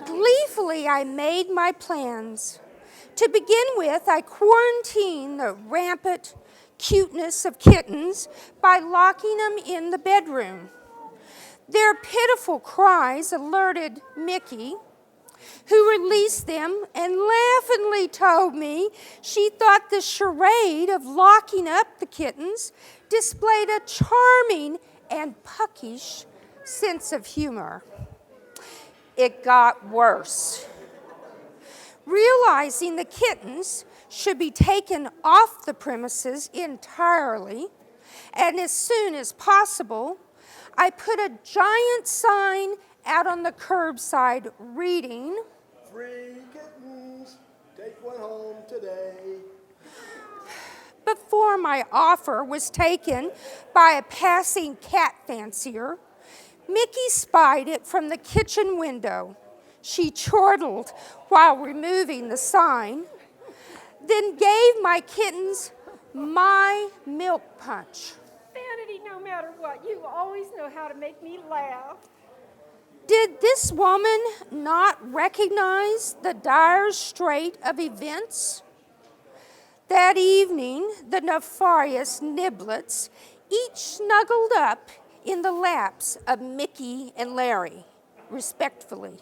gleefully I made my plans. To begin with, I quarantined the rampant cuteness of kittens by locking them in the bedroom. Their pitiful cries alerted Mickey, who released them and laughingly told me she thought the charade of locking up the kittens displayed a charming and puckish sense of humor. It got worse. Realizing the kittens should be taken off the premises entirely, and as soon as possible, I put a giant sign out on the curbside reading, "Free kittens, take one home today." Before my offer was taken by a passing cat fancier, Mickey spied it from the kitchen window. She chortled while removing the sign, then gave my kittens my milk punch. Vanity, no matter what, you always know how to make me laugh. Did this woman not recognize the dire strait of events? That evening, the nefarious niblets each snuggled up in the laps of Mickey and Larry, respectfully,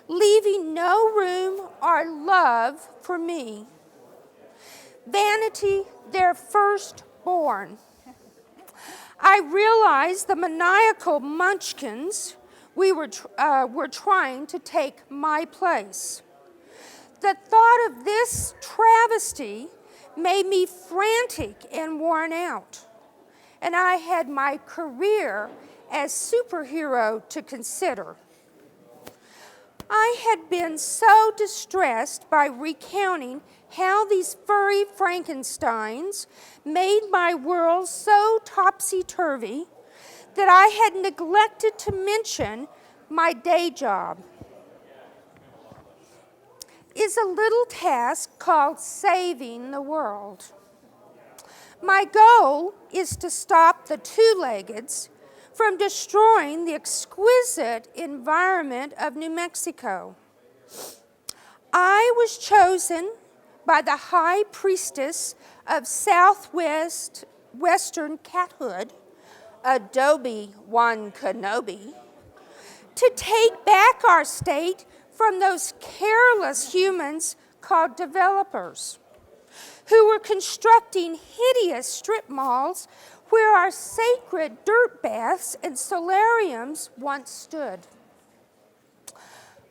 leaving no room or love for me. Vanity, their firstborn. I realized the maniacal munchkins were trying to take my place. The thought of this travesty made me frantic and worn out, and I had my career as superhero to consider. I had been so distressed by recounting how these furry Frankensteins made my world so topsy-turvy that I had neglected to mention my day job is a little task called saving the world. My goal is to stop the two-leggeds from destroying the exquisite environment of New Mexico. I was chosen by the high priestess of Western cathood, Adobe One Kenobi, to take back our state from those careless humans called developers, who were constructing hideous strip malls where our sacred dirt baths and solariums once stood.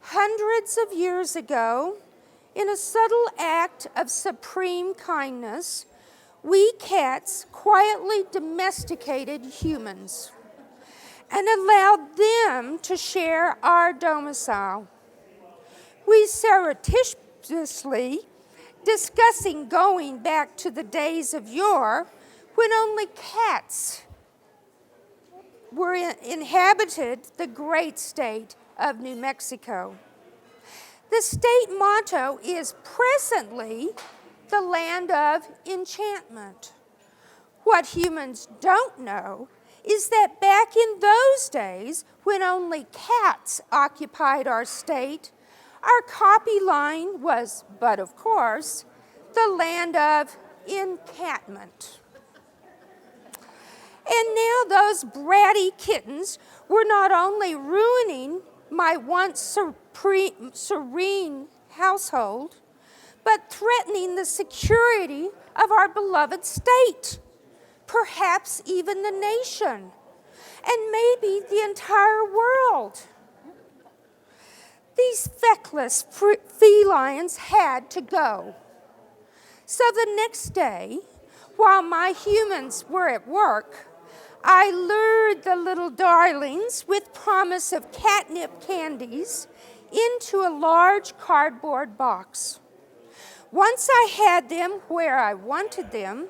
Hundreds of years ago, in a subtle act of supreme kindness, we cats quietly domesticated humans and allowed them to share our domicile. We surreptitiously, discussing going back to the days of yore when only cats inhabited the great state of New Mexico. The state motto is presently the land of enchantment. What humans don't know is that back in those days, when only cats occupied our state, our copy line was, but of course, the land of enchantment. And now those bratty kittens were not only ruining my once serene household, but threatening the security of our beloved state, perhaps even the nation, and maybe the entire world. These feckless felines had to go. So the next day, while my humans were at work, I lured the little darlings with promise of catnip candies into a large cardboard box. Once I had them where I wanted them,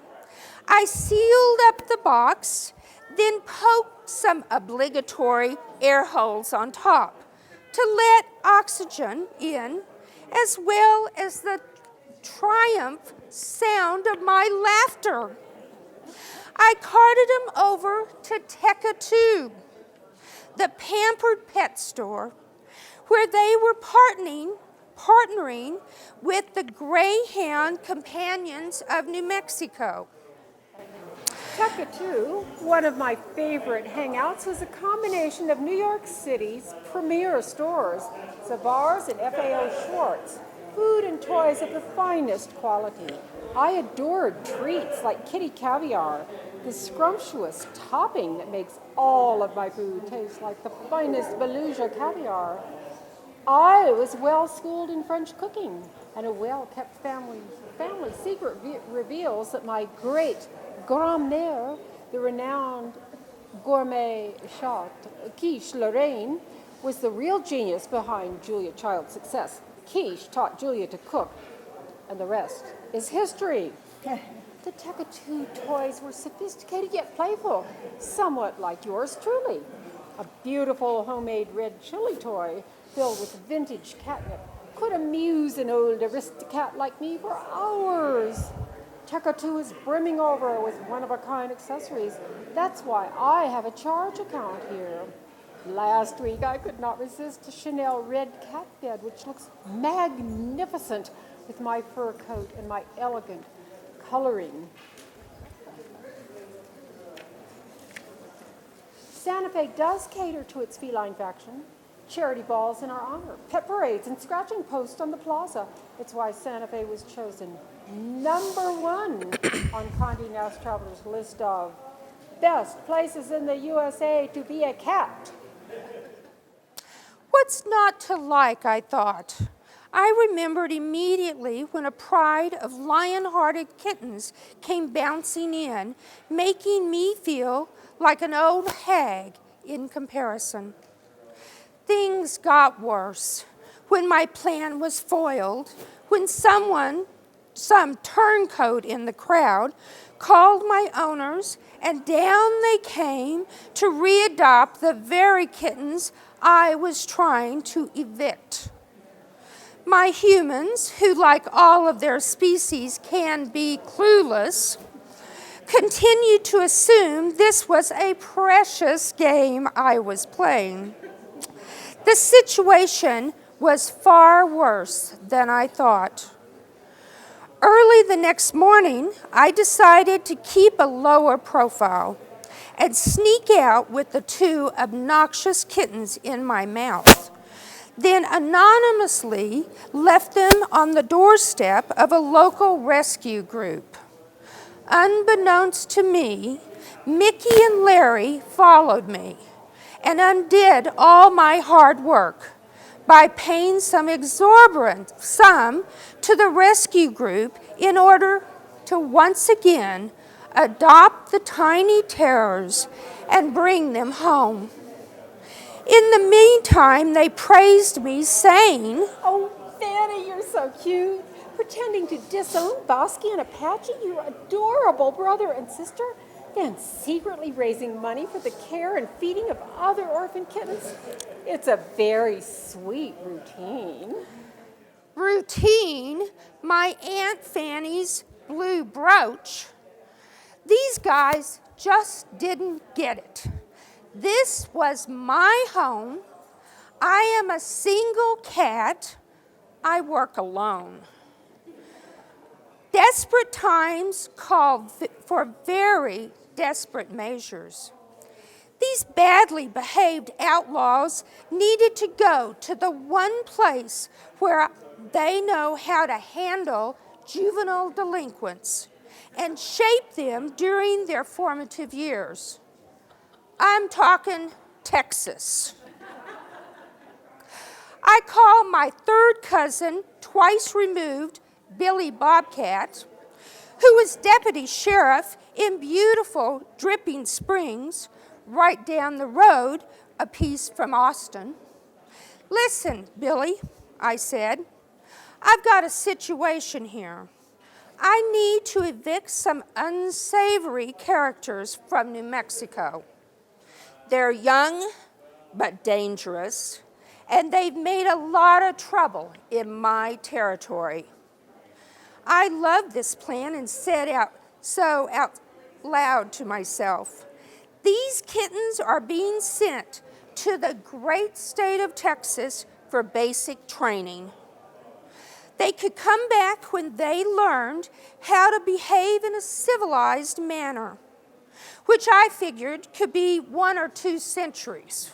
I sealed up the box, then poked some obligatory air holes on top to let oxygen in, as well as the triumph sound of my laughter. I carted them over to Teca Tu, the pampered pet store, where they were partnering with the Greyhound Companions of New Mexico. Teca Tu, one of my favorite hangouts, was a combination of New York City's premier stores, Savars and FAO Schwartz, food and toys of the finest quality. I adored treats like kitty caviar, the scrumptious topping that makes all of my food taste like the finest Beluga caviar. I was well schooled in French cooking, and a well-kept family secret reveals that my great grand-mère, the renowned gourmet chef Quiche Lorraine, was the real genius behind Julia Child's success. Quiche taught Julia to cook, and the rest is history. The Teca Tu toys were sophisticated yet playful, somewhat like yours truly. A beautiful homemade red chili toy filled with vintage catnip could amuse an old aristocrat like me for hours. Teca Tu is brimming over with one-of-a-kind accessories. That's why I have a charge account here. Last week, I could not resist a Chanel red cat bed, which looks magnificent with my fur coat and my elegant coloring. Santa Fe does cater to its feline faction. Charity balls in our honor, pet parades, and scratching posts on the plaza. It's why Santa Fe was chosen #1 on Condé Nast Traveler's list of best places in the USA to be a cat. What's not to like, I thought. I remembered immediately when a pride of lion-hearted kittens came bouncing in, making me feel like an old hag in comparison. Things got worse when my plan was foiled, when some turncoat in the crowd called my owners, and down they came to readopt the very kittens I was trying to evict. My humans, who like all of their species can be clueless, continued to assume this was a precious game I was playing. The situation was far worse than I thought. Early the next morning, I decided to keep a lower profile and sneak out with the 2 obnoxious kittens in my mouth, then anonymously left them on the doorstep of a local rescue group. Unbeknownst to me, Mickey and Larry followed me and undid all my hard work by paying some exorbitant sum to the rescue group in order to once again adopt the tiny terrors and bring them home. In the meantime, they praised me, saying, Oh, Fanny, you're so cute. Pretending to disown Bosky and Apache, your adorable brother and sister, then secretly raising money for the care and feeding of other orphan kittens. It's a very sweet routine. Routine? My Aunt Fanny's blue brooch? These guys just didn't get it. This was my home. I am a single cat. I work alone. Desperate times called for very desperate measures. These badly behaved outlaws needed to go to the one place where they know how to handle juvenile delinquents and shape them during their formative years. I'm talking Texas. I call my third cousin, twice removed, Billy Bobcat, who was deputy sheriff in beautiful Dripping Springs, right down the road, a piece from Austin. Listen, Billy, I said, I've got a situation here. I need to evict some unsavory characters from New Mexico. They're young but dangerous, and they've made a lot of trouble in my territory. I loved this plan and said out loud to myself, these kittens are being sent to the great state of Texas for basic training. They could come back when they learned how to behave in a civilized manner, which I figured could be 1 or 2 centuries.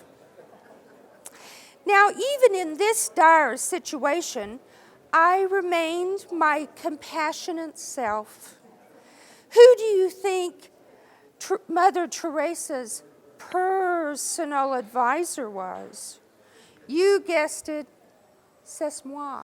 Now, even in this dire situation, I remained my compassionate self. Who do you think Mother Teresa's personal advisor was? You guessed it, c'est moi.